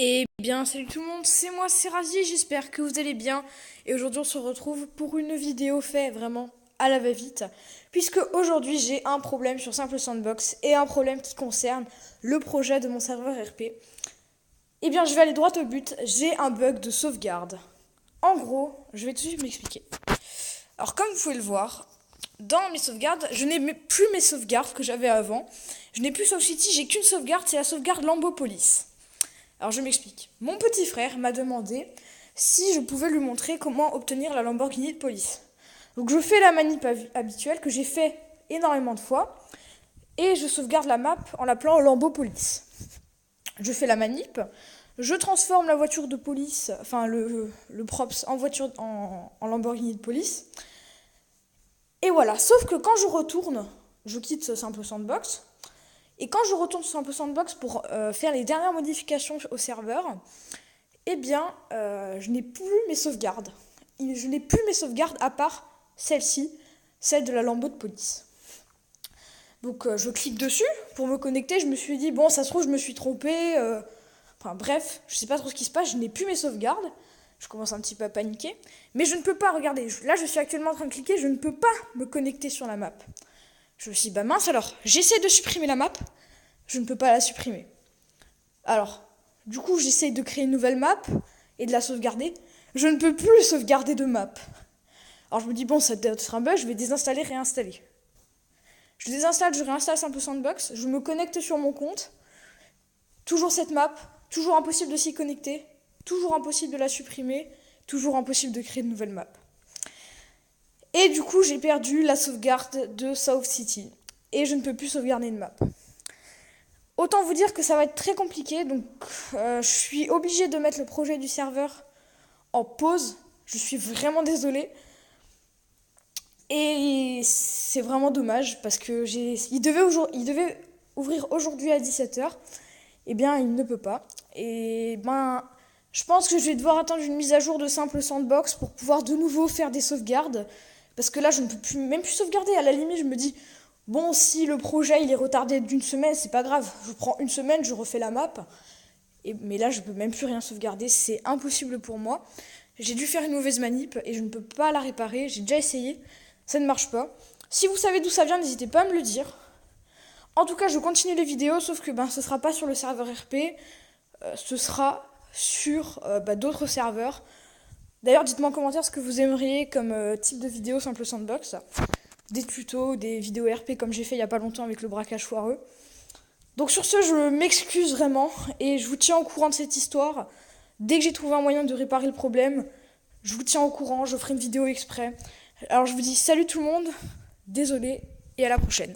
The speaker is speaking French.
Eh bien, salut tout le monde, c'est moi, c'est Razi, j'espère que vous allez bien. Et aujourd'hui, on se retrouve pour une vidéo faite vraiment à la va-vite. Puisque aujourd'hui, j'ai un problème sur Simple Sandbox et un problème qui concerne le projet de mon serveur RP. Eh bien, je vais aller droit au but, j'ai un bug de sauvegarde. En gros, je vais tout de suite m'expliquer. Alors, comme vous pouvez le voir, dans mes sauvegardes, je n'ai plus mes sauvegardes que j'avais avant. Je n'ai plus SauveCity, j'ai qu'une sauvegarde, c'est la sauvegarde Lambeau Police. Alors je m'explique. Mon petit frère m'a demandé si je pouvais lui montrer comment obtenir la Lamborghini de police. Donc je fais la manip habituelle que j'ai fait énormément de fois et je sauvegarde la map en l'appelant Lambo Police. Je fais la manip, je transforme la voiture de police, enfin le props en voiture en Lamborghini de police. Et voilà, sauf que quand je retourne, je quitte Simple Sandbox. Et quand je retourne sur Simple Sandbox pour faire les dernières modifications au serveur, eh bien, je n'ai plus mes sauvegardes. Je n'ai plus mes sauvegardes à part celle-ci, celle de la Lambo de police. Donc je clique dessus pour me connecter. Je me suis dit, bon, ça se trouve, je me suis trompée. Enfin bref, je sais pas trop ce qui se passe. Je n'ai plus mes sauvegardes. Je commence un petit peu à paniquer. Mais je ne peux pas, regarder. Là, je suis actuellement en train de cliquer. Je ne peux pas me connecter sur la map. Je me suis dit, bah mince alors, j'essaie de supprimer la map, je ne peux pas la supprimer. Alors, du coup, j'essaie de créer une nouvelle map et de la sauvegarder. Je ne peux plus sauvegarder de map. Alors je me dis, bon, ça doit être un bug, je vais désinstaller, réinstaller. Je désinstalle, je réinstalle Simple Sandbox, je me connecte sur mon compte. Toujours cette map, toujours impossible de s'y connecter, toujours impossible de la supprimer, toujours impossible de créer de nouvelles maps. Et du coup, j'ai perdu la sauvegarde de SauveCity. Et je ne peux plus sauvegarder une map. Autant vous dire que ça va être très compliqué. Donc, je suis obligée de mettre le projet du serveur en pause. Je suis vraiment désolée. Et c'est vraiment dommage parce que il devait ouvrir aujourd'hui à 17h. Eh bien, il ne peut pas. Et ben, je pense que je vais devoir attendre une mise à jour de Simple Sandbox pour pouvoir de nouveau faire des sauvegardes. Parce que là, je ne peux même plus sauvegarder. À la limite, je me dis, bon, si le projet il est retardé d'une semaine, c'est pas grave. Je prends une semaine, je refais la map. Mais là, je peux même plus rien sauvegarder. C'est impossible pour moi. J'ai dû faire une mauvaise manip et je ne peux pas la réparer. J'ai déjà essayé. Ça ne marche pas. Si vous savez d'où ça vient, n'hésitez pas à me le dire. En tout cas, je continue les vidéos, sauf que ce sera pas sur le serveur RP. Ce sera sur d'autres serveurs. D'ailleurs, dites-moi en commentaire ce que vous aimeriez comme type de vidéo Simple Sandbox. Des tutos, des vidéos RP comme j'ai fait il y a pas longtemps avec le braquage foireux. Donc sur ce, je m'excuse vraiment et je vous tiens au courant de cette histoire. Dès que j'ai trouvé un moyen de réparer le problème, je vous tiens au courant, je ferai une vidéo exprès. Alors je vous dis salut tout le monde, désolé et à la prochaine.